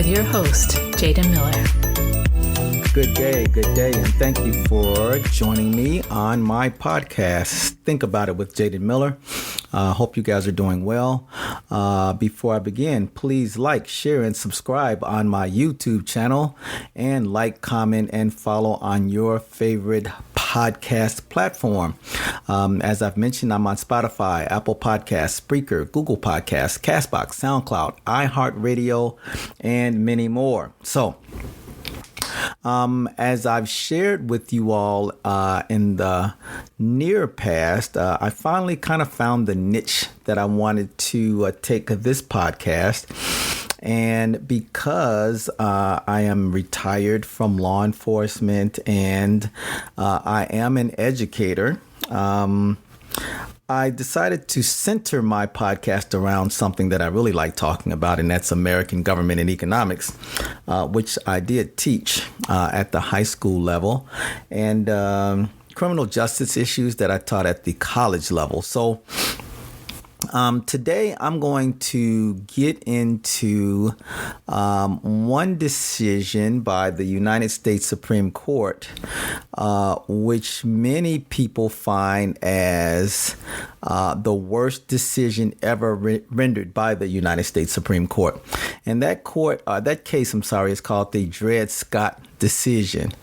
with your host, Jaden Miller. Good day, and thank you for joining me on my podcast, Think About It with Jaden Miller. Hope you guys are doing well. Before I begin, please like, share, and subscribe on my YouTube channel, and like, comment, and follow on your favorite podcast platform. As I've mentioned, I'm on Spotify, Apple Podcasts, Spreaker, Google Podcasts, Castbox, SoundCloud, iHeartRadio, and many more. So, as I've shared with you all in the near past, I finally kind of found the niche that I wanted to take this podcast. And because I am retired from law enforcement and I am an educator, I decided to center my podcast around something that I really like talking about, and that's American government and economics, which I did teach at the high school level, and criminal justice issues that I taught at the college level. So today I'm going to get into one decision by the United States Supreme Court, which many people find as the worst decision ever rendered by the United States Supreme Court. And that case is called the Dred Scott decision.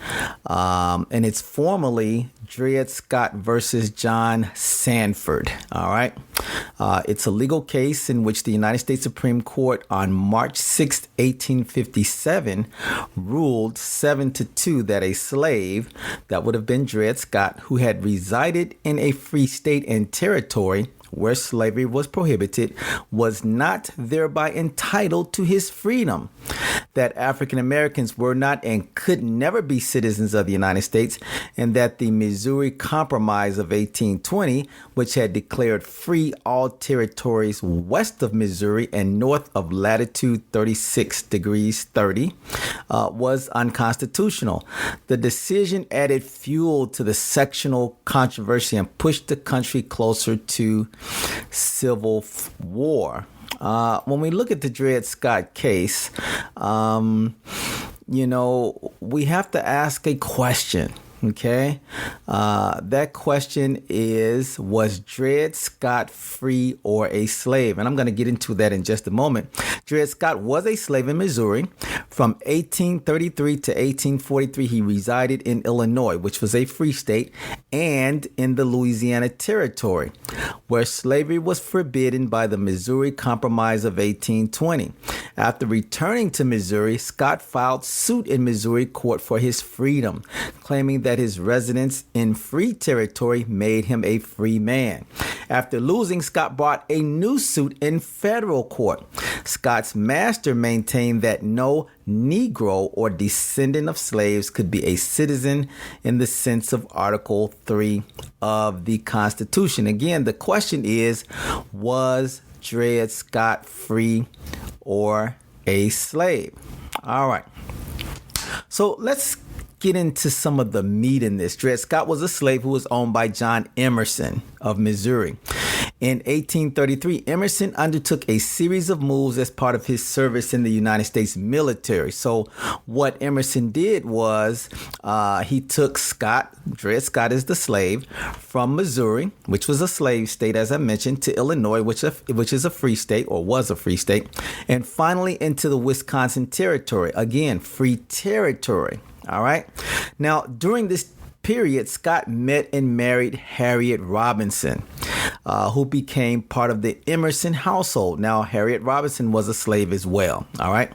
And it's formally Dred Scott versus John Sandford. All right. It's a legal case in which the United States Supreme Court on March 6, 1857 ruled 7-2 that a slave, that would have been Dred Scott, who had resided in a free state and territory where slavery was prohibited, was not thereby entitled to his freedom, that African Americans were not and could never be citizens of the United States, and that the Missouri Compromise of 1820, which had declared free all territories west of Missouri and north of latitude 36 degrees 30, was unconstitutional. The decision added fuel to the sectional controversy and pushed the country closer to civil war. When we look at the Dred Scott case, we have to ask a question. Okay. That question is, was Dred Scott free or a slave? And I'm going to get into that in just a moment. Dred Scott was a slave in Missouri. From 1833 to 1843, he resided in Illinois, which was a free state, and in the Louisiana Territory, where slavery was forbidden by the Missouri Compromise of 1820. After returning to Missouri, Scott filed suit in Missouri court for his freedom, claiming that his residence in free territory made him a free man. After losing, Scott brought a new suit in federal court. Scott's master maintained that no Negro or descendant of slaves could be a citizen in the sense of Article 3 of the Constitution. Again, the question is, was Dred Scott free or a slave? All right. So let's get into some of the meat in this. Dred Scott was a slave who was owned by John Emerson of Missouri. In 1833, Emerson undertook a series of moves as part of his service in the United States military. So what Emerson did was he took Dred Scott is the slave, from Missouri, which was a slave state, as I mentioned, to Illinois, which is a free state, or was a free state, and finally into the Wisconsin Territory. Again, free territory. All right. Now, during this period, Scott met and married Harriet Robinson, who became part of the Emerson household. Now, Harriet Robinson was a slave as well. All right.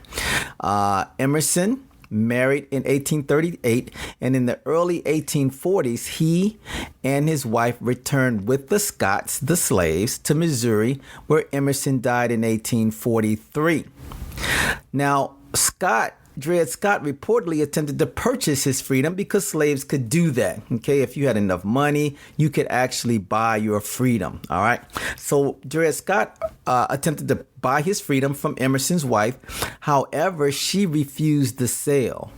Emerson married in 1838, and in the early 1840s, he and his wife returned with the Scotts, the slaves, to Missouri, where Emerson died in 1843. Now, Dred Scott reportedly attempted to purchase his freedom because slaves could do that. Okay, if you had enough money, you could actually buy your freedom. All right. So Dred Scott attempted to buy his freedom from Emerson's wife. However, she refused the sale.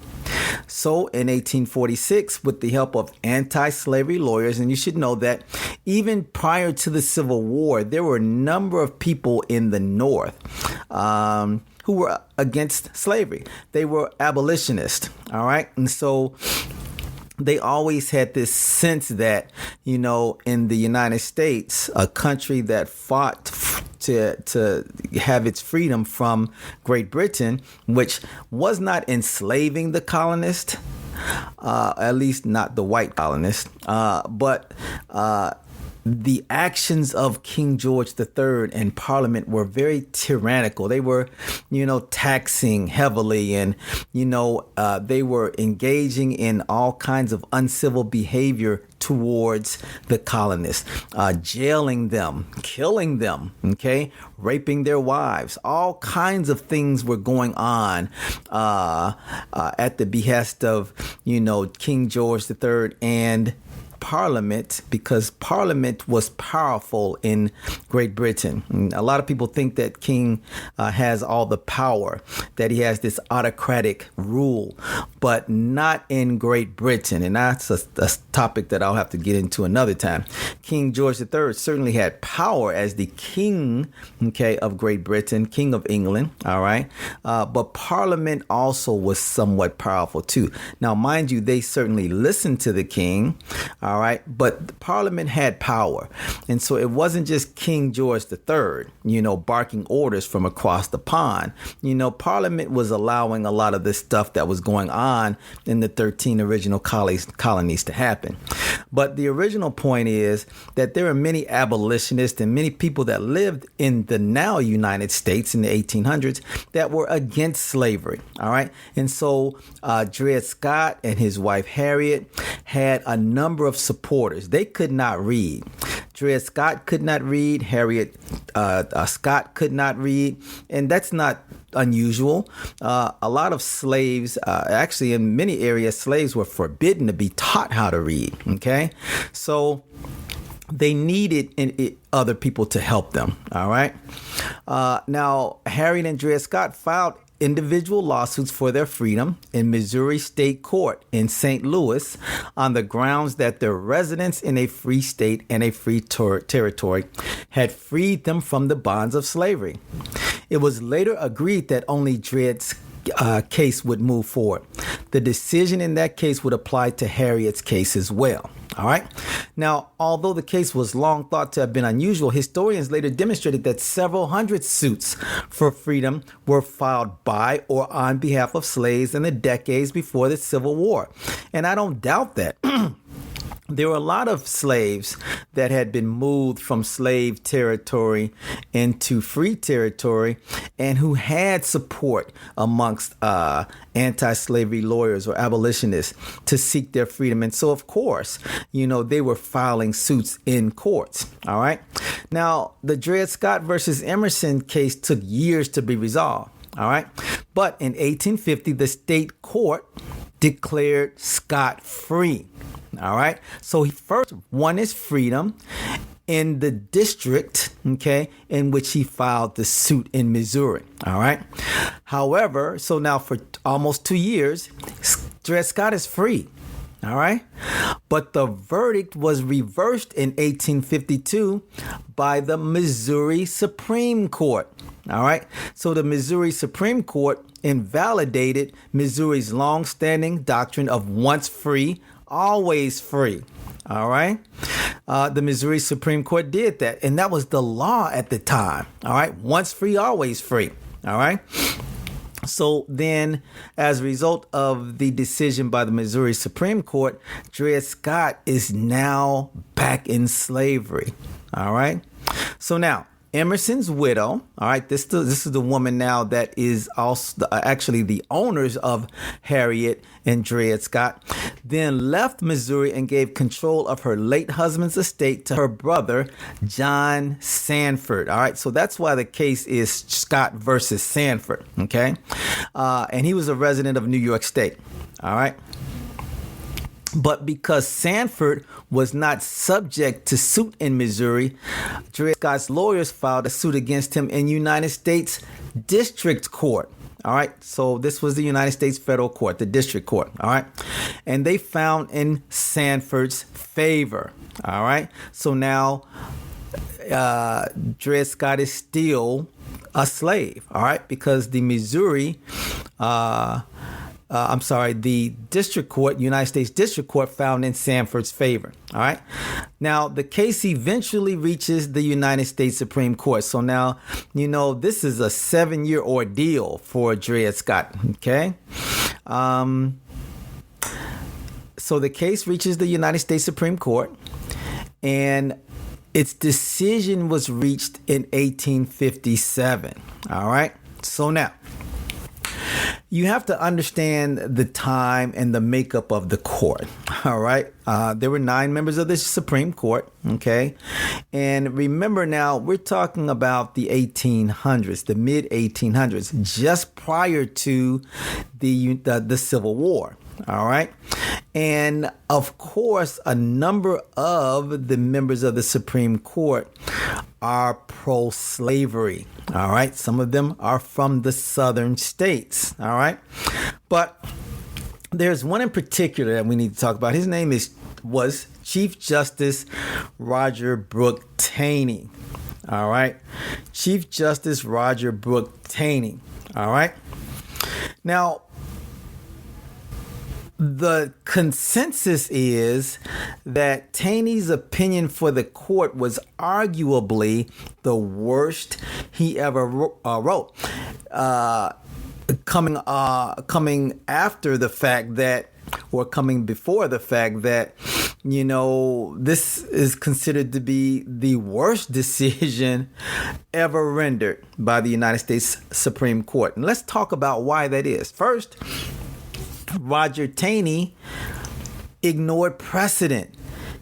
So in 1846, with the help of anti-slavery lawyers, and you should know that even prior to the Civil War, there were a number of people in the North who were against slavery. They were abolitionists. All right. And so they always had this sense that, in the United States, a country that fought to have its freedom from Great Britain, which was not enslaving the colonists, at least not the white colonists, but the actions of King George III and Parliament were very tyrannical. They were, taxing heavily, and, they were engaging in all kinds of uncivil behavior towards the colonists, jailing them, killing them, raping their wives. All kinds of things were going on at the behest of, King George III and Parliament, because Parliament was powerful in Great Britain. And a lot of people think that King has all the power, that he has this autocratic rule, but not in Great Britain. And that's a topic that I'll have to get into another time. King George III certainly had power as the king, of Great Britain, king of England. All right. But Parliament also was somewhat powerful too. Now, mind you, they certainly listened to the king. All right. But Parliament had power. And so it wasn't just King George III, barking orders from across the pond. Parliament was allowing a lot of this stuff that was going on in the 13 original colonies to happen. But the original point is that there are many abolitionists and many people that lived in the now United States in the 1800s that were against slavery. All right. And so Dred Scott and his wife Harriet had a number of supporters. They could not read. Dred Scott could not read. Harriet Scott could not read. And that's not unusual. A lot of slaves, actually in many areas, slaves were forbidden to be taught how to read. Okay. So they needed other people to help them. All right. Now, Harriet and Dred Scott filed individual lawsuits for their freedom in Missouri State Court in St. Louis on the grounds that their residence in a free state and a free territory had freed them from the bonds of slavery. It was later agreed that only Dred's case would move forward. The decision in that case would apply to Harriet's case as well. All right. Now, although the case was long thought to have been unusual, historians later demonstrated that several hundred suits for freedom were filed by or on behalf of slaves in the decades before the Civil War. And I don't doubt that. There were a lot of slaves that had been moved from slave territory into free territory and who had support amongst anti-slavery lawyers or abolitionists to seek their freedom. And so, of course, they were filing suits in courts. All right. Now, the Dred Scott versus Emerson case took years to be resolved. All right. But in 1850, the state court declared Scott free. All right. So he first won his freedom in the district, in which he filed the suit in Missouri. All right. However, so now for almost 2 years, Dred Scott is free. All right. But the verdict was reversed in 1852 by the Missouri Supreme Court. All right. So the Missouri Supreme Court invalidated Missouri's longstanding doctrine of once free, always free. All right. The Missouri Supreme Court did that. And that was the law at the time. All right. Once free, always free. All right. So then, as a result of the decision by the Missouri Supreme Court, Dred Scott is now back in slavery. All right. So now, Emerson's widow, all right, this is the woman now that is also actually the owners of Harriet and Dred Scott, then left Missouri and gave control of her late husband's estate to her brother, John Sandford. All right, so that's why the case is Scott versus Sandford, okay? And he was a resident of New York State, all right? But because Sandford was not subject to suit in Missouri, Dred Scott's lawyers filed a suit against him in United States District Court. All right. So this was the United States Federal Court, the District Court. All right. And they found in Sandford's favor. All right. So now Dred Scott is still a slave. All right, because the the district court, United States District Court, found in Sandford's favor. All right. Now, the case eventually reaches the United States Supreme Court. So now, this is a 7-year ordeal for Dred Scott. Okay. So the case reaches the United States Supreme Court, and its decision was reached in 1857. All right. So now, you have to understand the time and the makeup of the court. All right. There were 9 members of the Supreme Court. Okay. And remember now, we're talking about the 1800s, the mid 1800s, just prior to the Civil War. All right. And of course, a number of the members of the Supreme Court are pro-slavery. All right. Some of them are from the southern states. All right. But there's one in particular that we need to talk about. His name was Chief Justice Roger Brooke Taney. All right. Chief Justice Roger Brooke Taney. All right. Now, the consensus is that Taney's opinion for the court was arguably the worst he ever wrote, coming after the fact that, or coming before the fact that, this is considered to be the worst decision ever rendered by the United States Supreme Court. And let's talk about why that is. First, Roger Taney ignored precedent.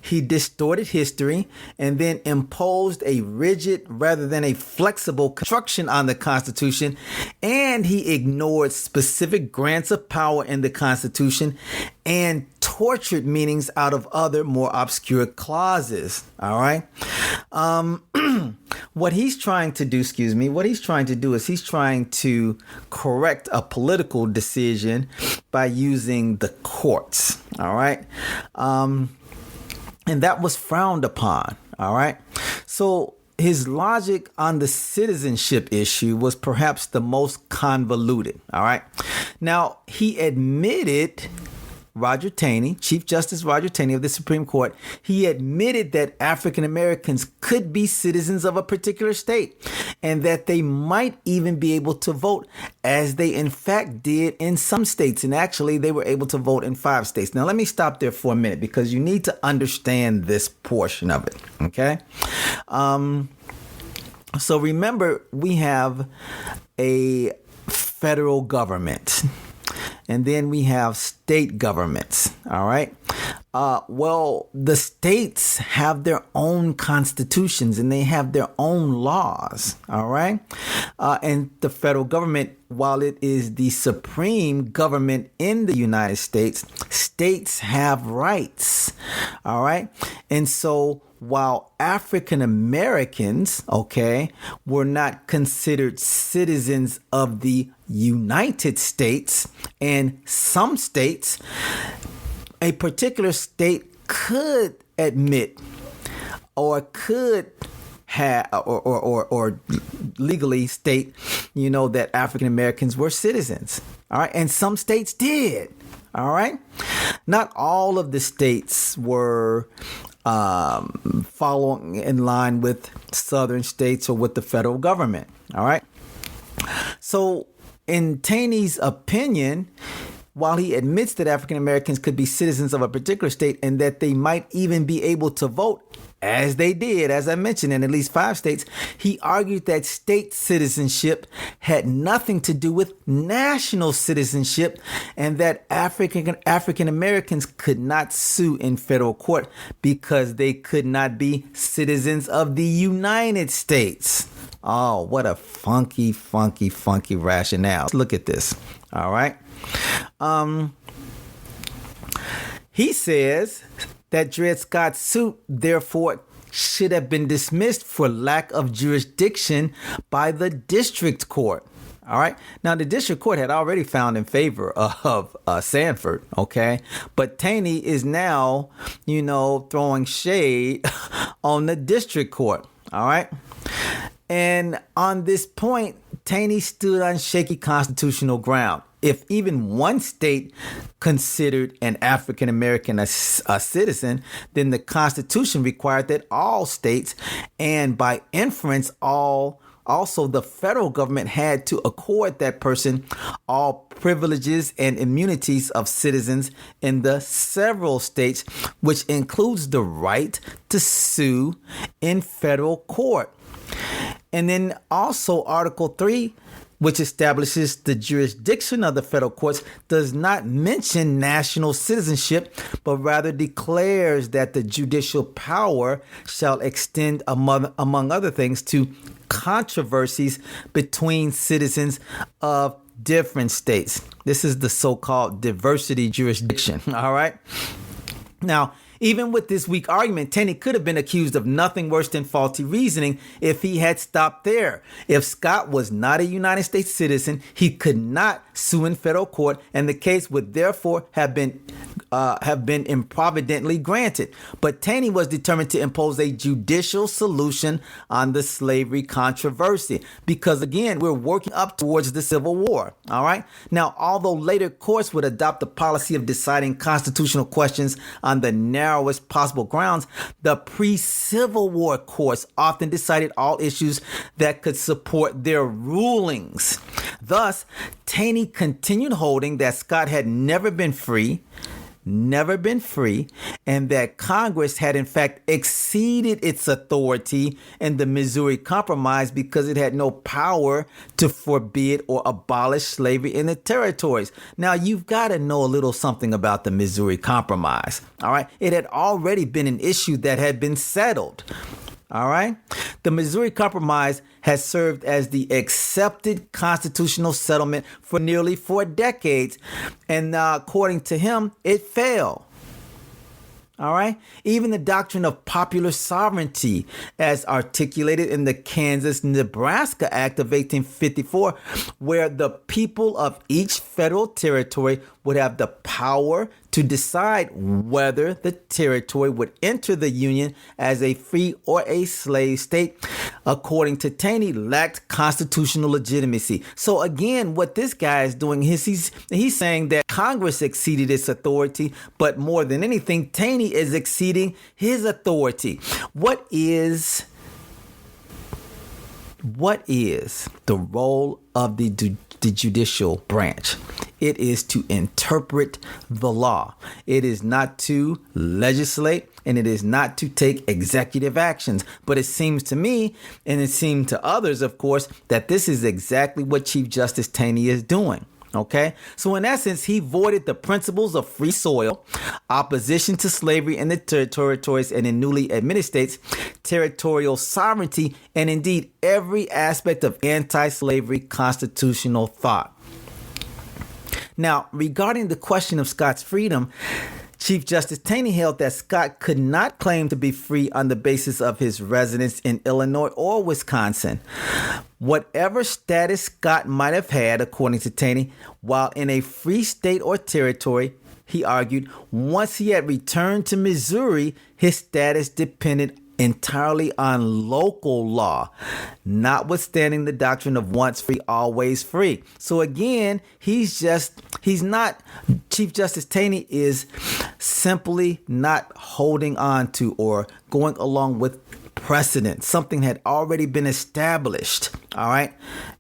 He distorted history and then imposed a rigid rather than a flexible construction on the Constitution, and he ignored specific grants of power in the Constitution and tortured meanings out of other more obscure clauses. All right. What he's trying to do is he's trying to correct a political decision by using the courts. All right. And that was frowned upon. All right. So his logic on the citizenship issue was perhaps the most convoluted. All right. Now, he admitted, Roger Taney, Chief Justice Roger Taney of the Supreme Court, he admitted that African Americans could be citizens of a particular state and that they might even be able to vote, as they in fact did in some states. And actually, they were able to vote in 5 states. Now, let me stop there for a minute because you need to understand this portion of it. Okay. So remember, we have a federal government. And then we have state governments. All right. Well, the states have their own constitutions and they have their own laws. All right. And the federal government, while it is the supreme government in the United States, states have rights. All right. And so while African Americans, were not considered citizens of the United States, and some states, a particular state could admit or could have or legally state, that African Americans were citizens. All right. And some states did. All right. Not all of the states were following in line with southern states or with the federal government. All right. So in Taney's opinion, while he admits that African Americans could be citizens of a particular state and that they might even be able to vote, as they did, as I mentioned, in at least 5 states, he argued that state citizenship had nothing to do with national citizenship and that African Americans could not sue in federal court because they could not be citizens of the United States. Oh, what a funky rationale. Let's look at this. All right. He says that Dred Scott's suit, therefore, should have been dismissed for lack of jurisdiction by the district court. All right. Now, the district court had already found in favor of Sandford. OK, but Taney is now, throwing shade on the district court. All right. And on this point, Taney stood on shaky constitutional ground. If even one state considered an African American a citizen, then the Constitution required that all states, and by inference, also the federal government, had to accord that person all privileges and immunities of citizens in the several states, which includes the right to sue in federal court. And then also Article 3, which establishes the jurisdiction of the federal courts, does not mention national citizenship, but rather declares that the judicial power shall extend, among other things, to controversies between citizens of different states. This is the so-called diversity jurisdiction. All right. Now, even with this weak argument, Taney could have been accused of nothing worse than faulty reasoning if he had stopped there. If Scott was not a United States citizen, he could not sue in federal court, and the case would therefore have been improvidently granted. But Taney was determined to impose a judicial solution on the slavery controversy because, again, we're working up towards the Civil War. All right. Now, although later courts would adopt the policy of deciding constitutional questions on the narrowest possible grounds, the pre-Civil War courts often decided all issues that could support their rulings. Thus, Taney continued holding that Scott had never been free, and that Congress had in fact exceeded its authority in the Missouri Compromise because it had no power to forbid or abolish slavery in the territories. Now, you've got to know a little something about the Missouri Compromise. All right. It had already been an issue that had been settled. All right. The Missouri Compromise has served as the accepted constitutional settlement for nearly 4 decades. And according to him, it failed. All right. Even the doctrine of popular sovereignty, as articulated in the Kansas-Nebraska Act of 1854, where the people of each federal territory would have the power to decide whether the territory would enter the Union as a free or a slave state, according to Taney, lacked constitutional legitimacy. So again, what this guy is doing is he's saying that Congress exceeded its authority, but more than anything, Taney is exceeding his authority. What is the role of the judicial branch? It is to interpret the law. It is not to legislate, and it is not to take executive actions. But it seems to me, and it seemed to others, of course, that this is exactly what Chief Justice Taney is doing. Okay, so in essence, he voided the principles of free soil, opposition to slavery in the territories and in newly admitted states, territorial sovereignty, and indeed every aspect of anti-slavery constitutional thought. Now, regarding the question of Scott's freedom, Chief Justice Taney held that Scott could not claim to be free on the basis of his residence in Illinois or Wisconsin. Whatever status Scott might have had, according to Taney, while in a free state or territory, he argued, once he had returned to Missouri, his status depended entirely on local law, notwithstanding the doctrine of once free, always free. So again, Chief Justice Taney is simply not holding on to or going along with precedent. Something had already been established, all right,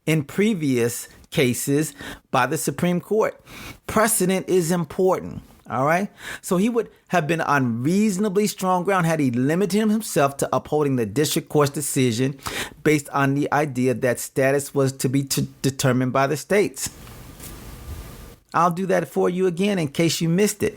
in previous cases by the Supreme Court. Precedent is important. All right. So he would have been on reasonably strong ground had he limited himself to upholding the district court's decision based on the idea that status was to be determined by the states. I'll do that for you again in case you missed it.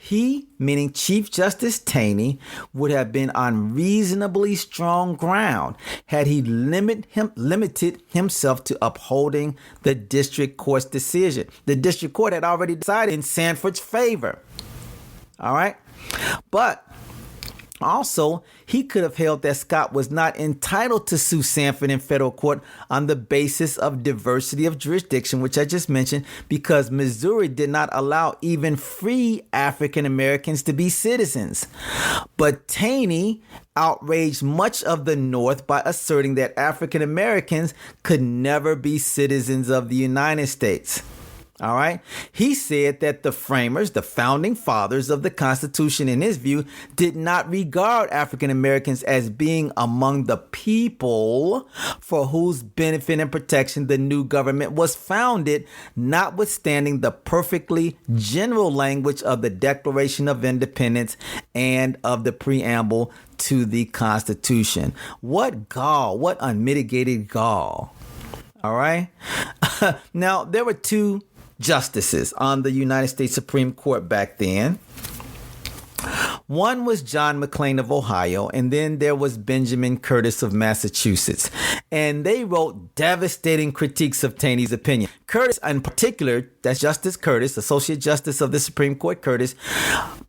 He, meaning Chief Justice Taney, would have been on reasonably strong ground had he limited himself to upholding the district court's decision. The district court had already decided in Sandford's favor. All right. But Also, he could have held that Scott was not entitled to sue Sandford in federal court on the basis of diversity of jurisdiction, which I just mentioned, because Missouri did not allow even free African Americans to be citizens. But Taney outraged much of the North by asserting that African Americans could never be citizens of the United States. All right. He said that the framers, the founding fathers of the Constitution, in his view, did not regard African Americans as being among the people for whose benefit and protection the new government was founded, notwithstanding the perfectly general language of the Declaration of Independence and of the preamble to the Constitution. What gall, what unmitigated gall. All right. Now, there were two justices on the United States Supreme Court back then. One was John McLean of Ohio, and then there was Benjamin Curtis of Massachusetts. And they wrote devastating critiques of Taney's opinion. Curtis, in particular, that's Justice Curtis, Associate Justice of the Supreme Court Curtis,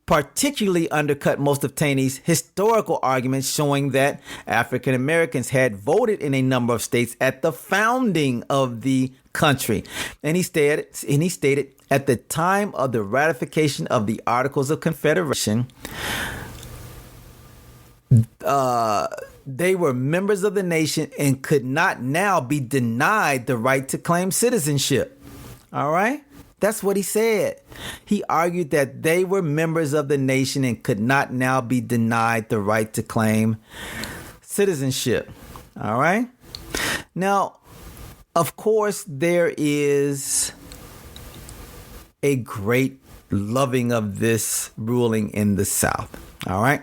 particularly undercut most of Taney's historical arguments, showing that African Americans had voted in a number of states at the founding of the country. And he stated, at the time of the ratification of the Articles of Confederation, they were members of the nation and could not now be denied the right to claim citizenship. All right? That's what he said. He argued that they were members of the nation and could not now be denied the right to claim citizenship. All right? Now, of course, there is a great loving of this ruling in the South. All right.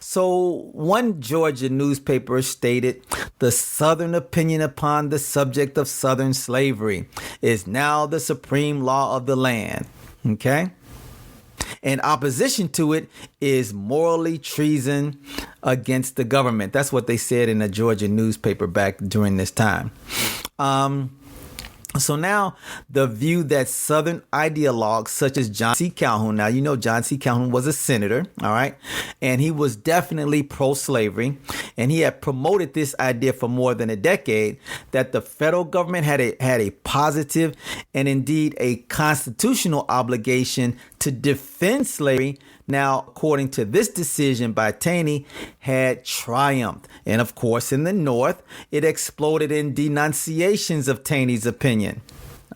So one Georgia newspaper stated, the Southern opinion upon the subject of Southern slavery is now the supreme law of the land. Okay. And opposition to it is morally treason against the government. That's what they said in a Georgia newspaper back during this time. So now the view that Southern ideologues such as John C. Calhoun, now you know John C. Calhoun was a senator, all right, and he was definitely pro-slavery, and he had promoted this idea for more than a decade, that the federal government had a positive and indeed a constitutional obligation to defend slavery. Now, according to this decision by Taney, had triumphed. And of course, in the North, it exploded in denunciations of Taney's opinion.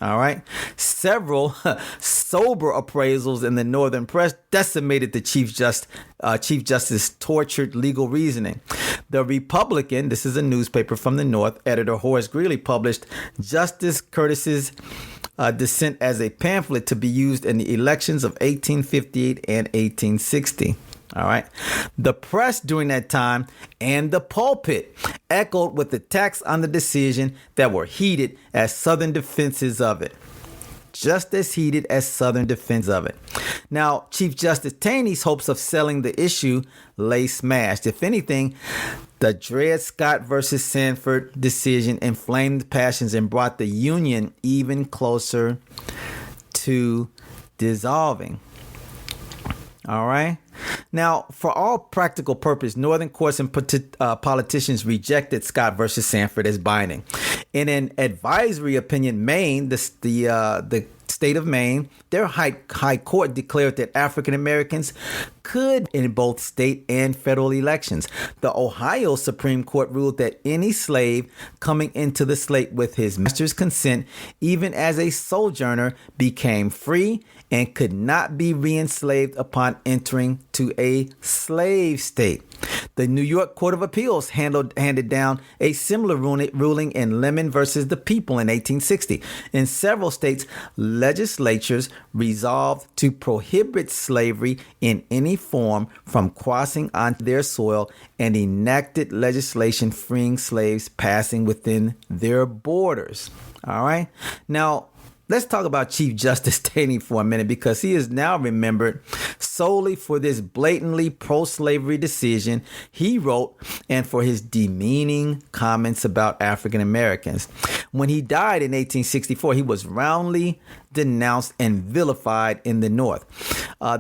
All right. Several sober appraisals in the Northern press decimated the Chief Justice's tortured legal reasoning. The Republican, this is a newspaper from the North, editor Horace Greeley published Justice Curtis's dissent as a pamphlet to be used in the elections of 1858 and 1860. All right. The press during that time and the pulpit echoed with attacks on the decision that were heated as Southern defenses of it. Just as heated as Southern defense of it. Now, Chief Justice Taney's hopes of settling the issue lay smashed. If anything, the Dred Scott versus Sandford decision inflamed passions and brought the Union even closer to dissolving. All right. Now, for all practical purpose, Northern courts and politicians rejected Scott versus Sandford as binding. In an advisory opinion, Maine, the state of Maine, their high court declared that African Americans could in both state and federal elections. The Ohio Supreme Court ruled that any slave coming into the state with his master's consent, even as a sojourner, became free and could not be re-enslaved upon entering to a slave state. The New York Court of Appeals handed down a similar ruling in Lemon versus the People in 1860. In several states, legislatures resolved to prohibit slavery in any form from crossing onto their soil and enacted legislation freeing slaves passing within their borders. All right. Now, let's talk about Chief Justice Taney for a minute, because he is now remembered solely for this blatantly pro-slavery decision he wrote and for his demeaning comments about African Americans. When he died in 1864, he was roundly denounced and vilified in the North.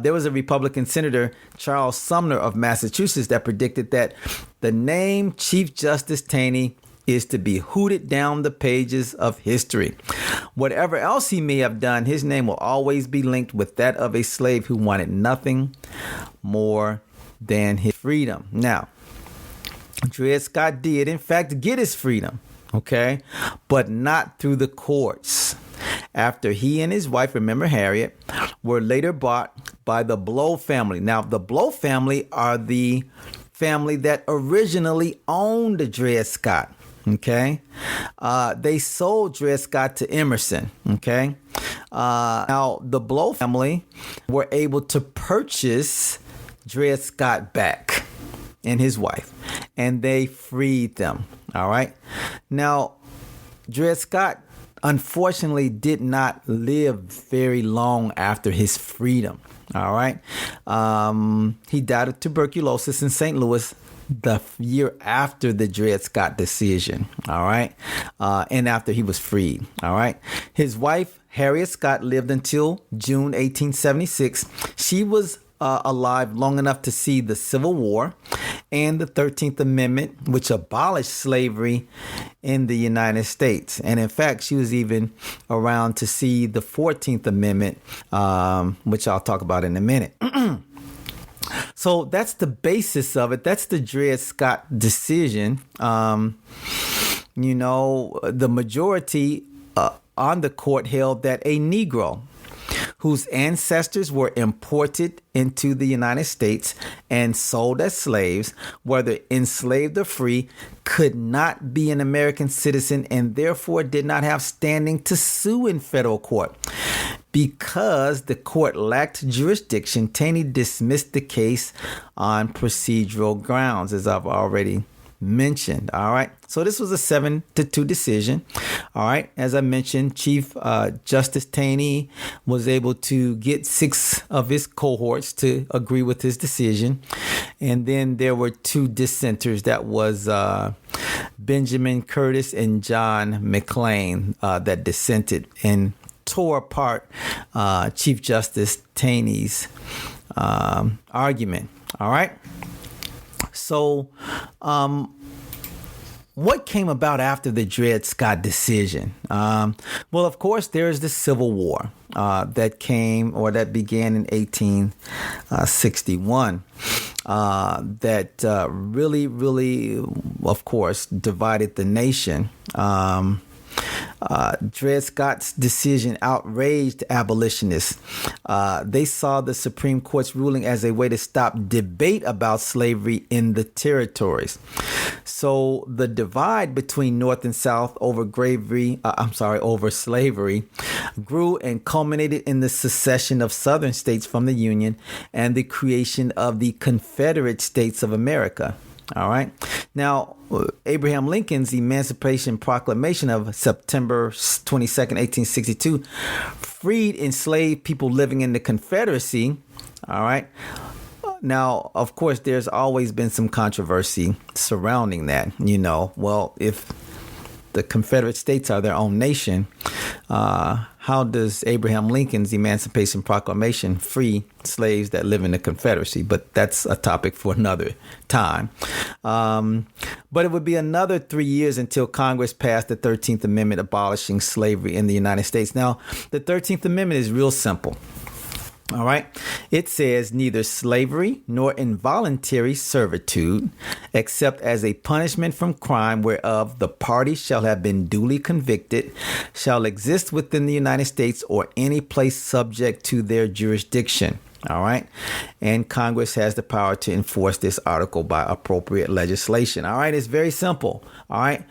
There was a Republican Senator, Charles Sumner of Massachusetts, that predicted that the name Chief Justice Taney is to be hooted down the pages of history. Whatever else he may have done, his name will always be linked with that of a slave who wanted nothing more than his freedom. Now, Dred Scott did, in fact, get his freedom, okay, but not through the courts. After he and his wife, remember Harriet, were later bought by the Blow family. Now, the Blow family are the family that originally owned Dred Scott. Okay. They sold Dred Scott to Emerson. Okay. Now, the Blow family were able to purchase Dred Scott back and his wife, and they freed them. All right. Now, Dred Scott unfortunately did not live very long after his freedom. All right. He died of tuberculosis in St. Louis the year after the Dred Scott decision. All right. And after he was freed. All right. His wife, Harriet Scott, lived until June 1876. She was alive long enough to see the Civil War and the 13th Amendment, which abolished slavery in the United States. And in fact, she was even around to see the 14th Amendment, which I'll talk about in a minute. So that's the basis of it. That's the Dred Scott decision. The majority on the court held that a Negro whose ancestors were imported into the United States and sold as slaves, whether enslaved or free, could not be an American citizen and therefore did not have standing to sue in federal court. Because the court lacked jurisdiction, Taney dismissed the case on procedural grounds, as I've already mentioned. All right. So this was a 7-2 decision. All right. As I mentioned, Chief Justice Taney was able to get 6 of his cohorts to agree with his decision. And then there were 2 dissenters. That was Benjamin Curtis and John McLean that dissented and tore apart Chief Justice Taney's argument. All right. So, what came about after the Dred Scott decision? Well, of course, there is the Civil War that began in 1861 that really, of course, divided the nation. Dred Scott's decision outraged abolitionists. They saw the Supreme Court's ruling as a way to stop debate about slavery in the territories. So the divide between North and South over slavery grew and culminated in the secession of Southern states from the Union and the creation of the Confederate States of America. All right. Now, Abraham Lincoln's Emancipation Proclamation of September 22nd, 1862, freed enslaved people living in the Confederacy. All right. Now, of course, there's always been some controversy surrounding that. Well, if the Confederate States are their own nation, how does Abraham Lincoln's Emancipation Proclamation free slaves that live in the Confederacy? But that's a topic for another time. But it would be another 3 years until Congress passed the 13th Amendment abolishing slavery in the United States. Now, the 13th Amendment is real simple. All right. It says neither slavery nor involuntary servitude, except as a punishment from crime whereof the party shall have been duly convicted, shall exist within the United States or any place subject to their jurisdiction. All right. And Congress has the power to enforce this article by appropriate legislation. All right. It's very simple. All right.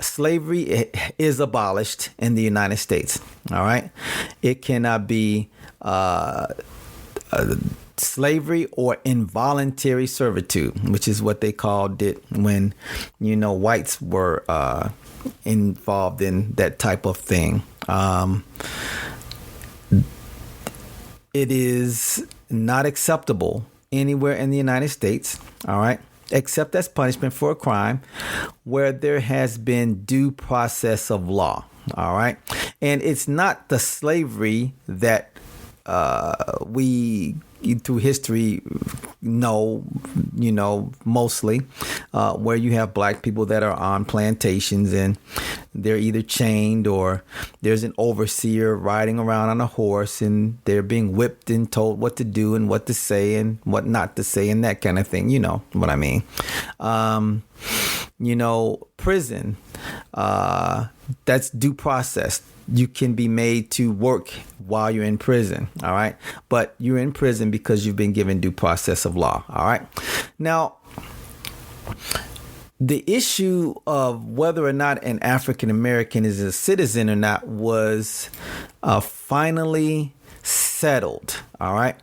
Slavery is abolished in the United States. All right. It cannot be slavery or involuntary servitude, which is what they called it when, whites were involved in that type of thing. It is not acceptable anywhere in the United States, all right, except as punishment for a crime where there has been due process of law, all right? And it's not the slavery that we through history know, mostly where you have black people that are on plantations and they're either chained or there's an overseer riding around on a horse and they're being whipped and told what to do and what to say and what not to say and that kind of thing. You know what I mean? Prison, that's due process. You can be made to work while you're in prison, all right? But you're in prison because you've been given due process of law, all right? Now, the issue of whether or not an African American is a citizen or not was finally settled, all right?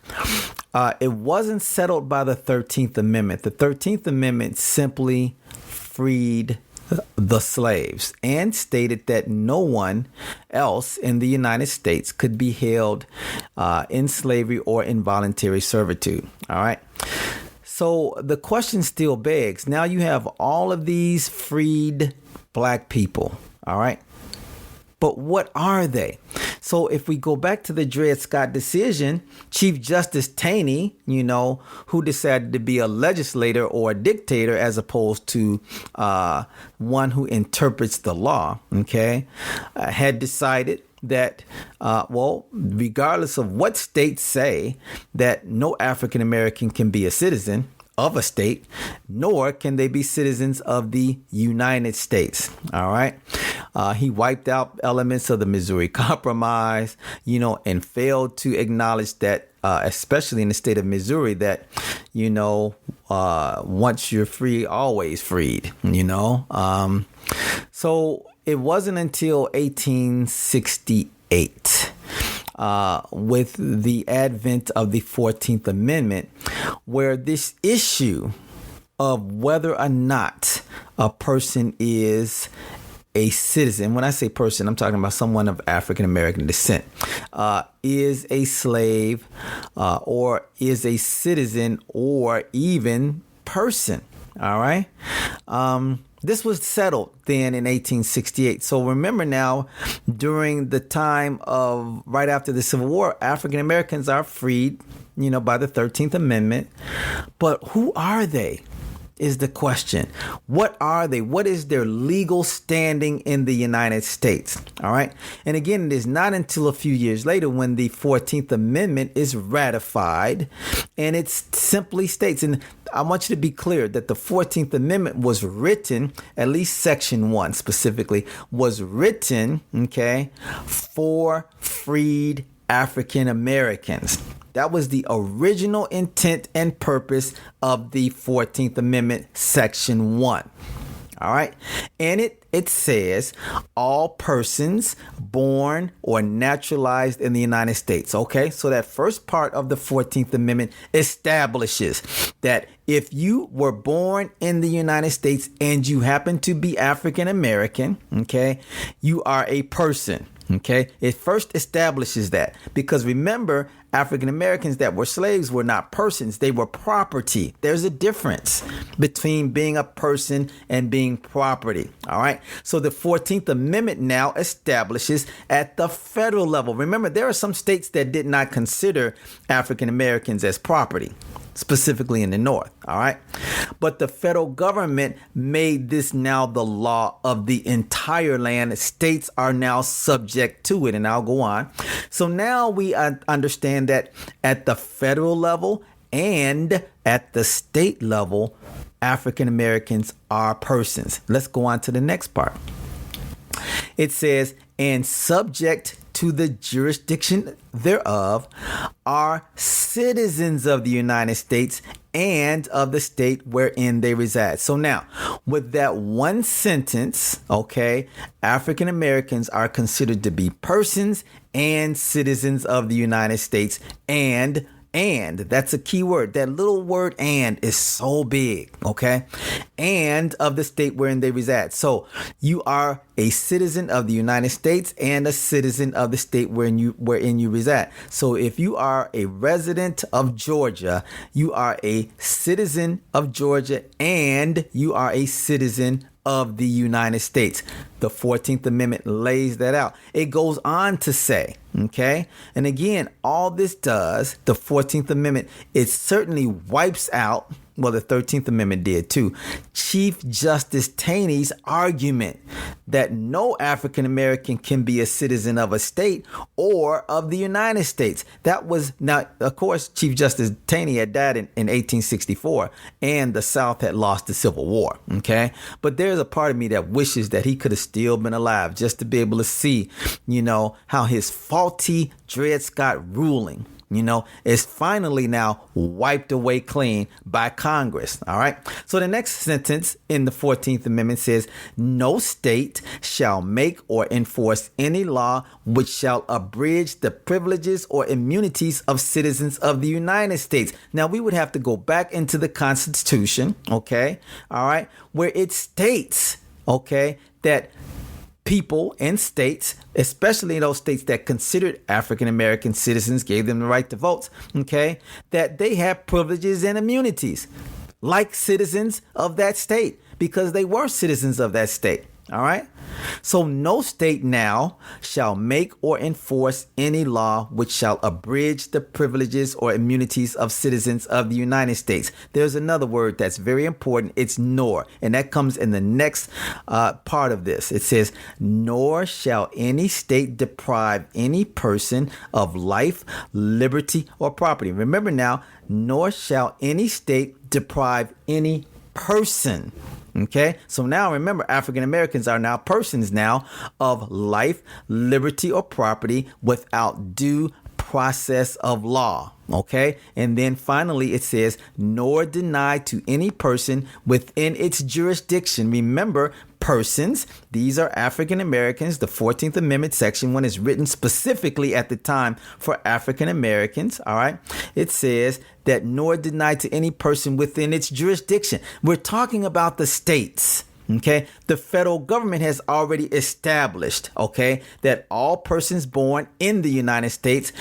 It wasn't settled by the 13th Amendment. The 13th Amendment simply freed the slaves and stated that no one else in the United States could be held in slavery or involuntary servitude. All right. So the question still begs. Now you have all of these freed black people. All right. But what are they? So if we go back to the Dred Scott decision, Chief Justice Taney, who decided to be a legislator or a dictator as opposed to one who interprets the law, had decided that, regardless of what states say, that no African American can be a citizen of a state, nor can they be citizens of the United States. All right. He wiped out elements of the Missouri Compromise, and failed to acknowledge that, especially in the state of Missouri, that, once you're free, always freed, So it wasn't until 1868, with the advent of the 14th Amendment, where this issue of whether or not a person is a citizen, when I say person, I'm talking about someone of African American descent, is a slave or is a citizen or even person. All right. This was settled then in 1868. So remember now, during the time of right after the Civil War, African Americans are freed, by the 13th Amendment. But who are they? Is the question. What are they? What is their legal standing in the United States? All right. And again, it is not until a few years later when the 14th Amendment is ratified, and it simply states, and I want you to be clear that the 14th Amendment was written, at least Section 1 specifically, was written, for freed African Americans. That was the original intent and purpose of the 14th Amendment, Section 1. All right. And it says all persons born or naturalized in the United States. OK, so that first part of the 14th Amendment establishes that if you were born in the United States and you happen to be African American, you are a person. It first establishes that, because remember, African Americans that were slaves were not persons. They were property. There's a difference between being a person and being property. All right. So the 14th Amendment now establishes at the federal level. Remember, there are some states that did not consider African Americans as property, specifically in the North. All right. But the federal government made this now the law of the entire land. States are now subject to it. And I'll go on. So now we understand that at the federal level and at the state level, African Americans are persons. Let's go on to the next part. It says, and subject to the jurisdiction thereof are citizens of the United States and of the state wherein they reside. So now, with that one sentence, African Americans are considered to be persons and citizens of the United States and And that's a key word. That little word "and" is so big, okay? And of the state wherein they reside. So you are a citizen of the United States and a citizen of the state wherein you reside. So if you are a resident of Georgia, you are a citizen of Georgia and you are a citizen of the United States. The 14th Amendment lays that out. It goes on to say, okay, and again, all this does, the 14th Amendment, it certainly wipes out, well, the 13th Amendment did too, Chief Justice Taney's argument that no African American can be a citizen of a state or of the United States. That was, now, of course, Chief Justice Taney had died in 1864 and the South had lost the Civil War, okay? But there's a part of me that wishes that he could have still been alive just to be able to see, how his faulty Dred Scott ruling, is finally now wiped away clean by Congress. All right. So the next sentence in the 14th Amendment says, no state shall make or enforce any law which shall abridge the privileges or immunities of citizens of the United States. Now, we would have to go back into the Constitution. OK. All right. Where it states, OK, that people in states, especially in those states that considered African American citizens, gave them the right to vote, okay, that they have privileges and immunities like citizens of that state because they were citizens of that state. All right. So no state now shall make or enforce any law which shall abridge the privileges or immunities of citizens of the United States. There's another word that's very important. It's nor. And that comes in the next part of this. It says, nor shall any state deprive any person of life, liberty, or property. Remember now, nor shall any state deprive any person. Okay, so now remember, African Americans are now persons now of life, liberty, or property without due process of law. Okay, and then finally it says, nor deny to any person within its jurisdiction. Remember, persons, these are African Americans. The 14th Amendment section 1 is written specifically at the time for African Americans. All right, it says that nor deny to any person within its jurisdiction. We're talking about the states. Okay, the federal government has already established, okay, that all persons born in the United States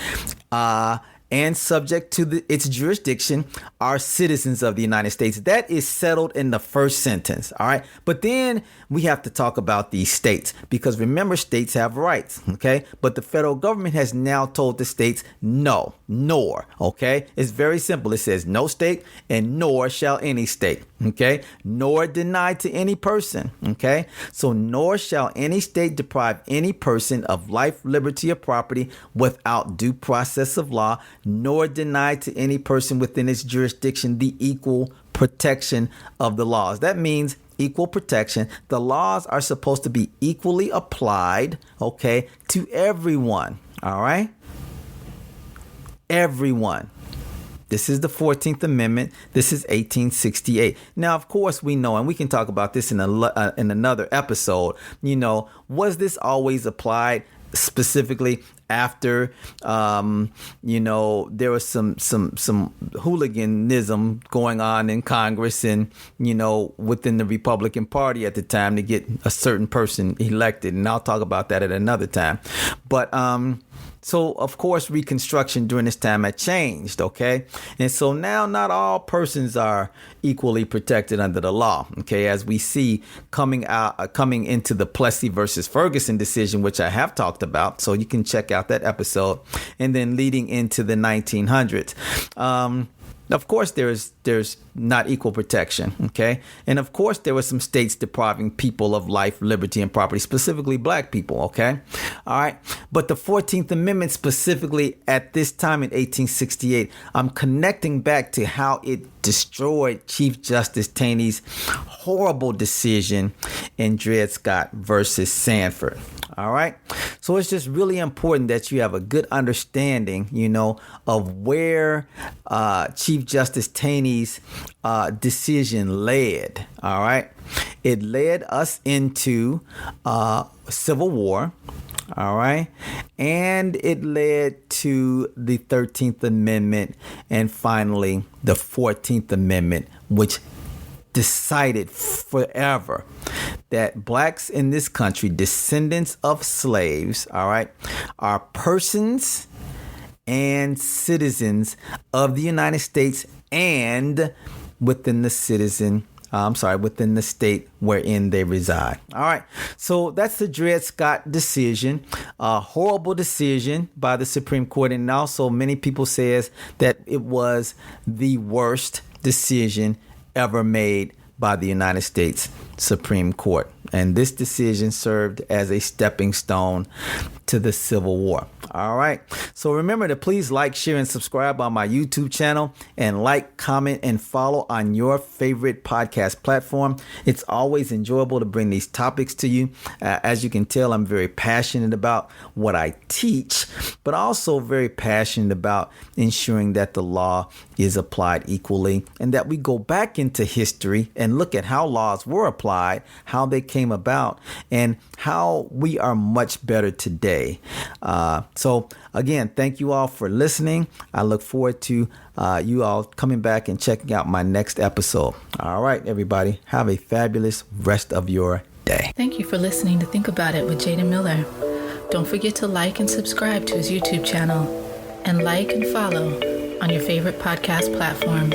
and subject to its jurisdiction are citizens of the United States. That is settled in the first sentence. All right. But then we have to talk about these states because remember, states have rights. OK, but the federal government has now told the states no, nor. OK, it's very simple. It says no state and nor shall any state. OK, nor deny to any person. OK, so nor shall any state deprive any person of life, liberty, or property without due process of law, nor deny to any person within its jurisdiction the equal protection of the laws. That means equal protection. The laws are supposed to be equally applied, okay, to everyone. All right. Everyone. This is the 14th Amendment. This is 1868. Now, of course, we know, and we can talk about this in another episode, was this always applied specifically after, there was some hooliganism going on in Congress and, within the Republican Party at the time to get a certain person elected. And I'll talk about that at another time. But so, of course, Reconstruction during this time had changed, okay? And so now not all persons are equally protected under the law, okay? As we see coming into the Plessy versus Ferguson decision, which I have talked about, so you can check out that episode, and then leading into the 1900s. Of course, there's not equal protection, okay? And of course, there were some states depriving people of life, liberty, and property, specifically black people, okay? All right. But the 14th Amendment specifically at this time in 1868, I'm connecting back to how it destroyed Chief Justice Taney's horrible decision in Dred Scott versus Sandford. All right. So it's just really important that you have a good understanding, of where Chief Justice Taney's decision led. All right. It led us into Civil War. All right. And it led to the 13th Amendment and finally the 14th Amendment, which decided forever that blacks in this country, descendants of slaves, all right, are persons and citizens of the United States and within the within the state wherein they reside. All right. So that's the Dred Scott decision, a horrible decision by the Supreme Court. And also many people says that it was the worst decision ever made by the United States Supreme Court. And this decision served as a stepping stone to the Civil War. All right. So remember to please like, share, and subscribe on my YouTube channel, and like, comment, and follow on your favorite podcast platform. It's always enjoyable to bring these topics to you. As you can tell, I'm very passionate about what I teach, but also very passionate about ensuring that the law is applied equally and that we go back into history and look at how laws were applied, how they came about, and how we are much better today. So again, thank you all for listening. I look forward to you all coming back and checking out my next episode. All right, everybody, have a fabulous rest of your day. Thank you for listening to Think About It with Jada Miller. Don't forget to like and subscribe to his YouTube channel, and like and follow on your favorite podcast platform.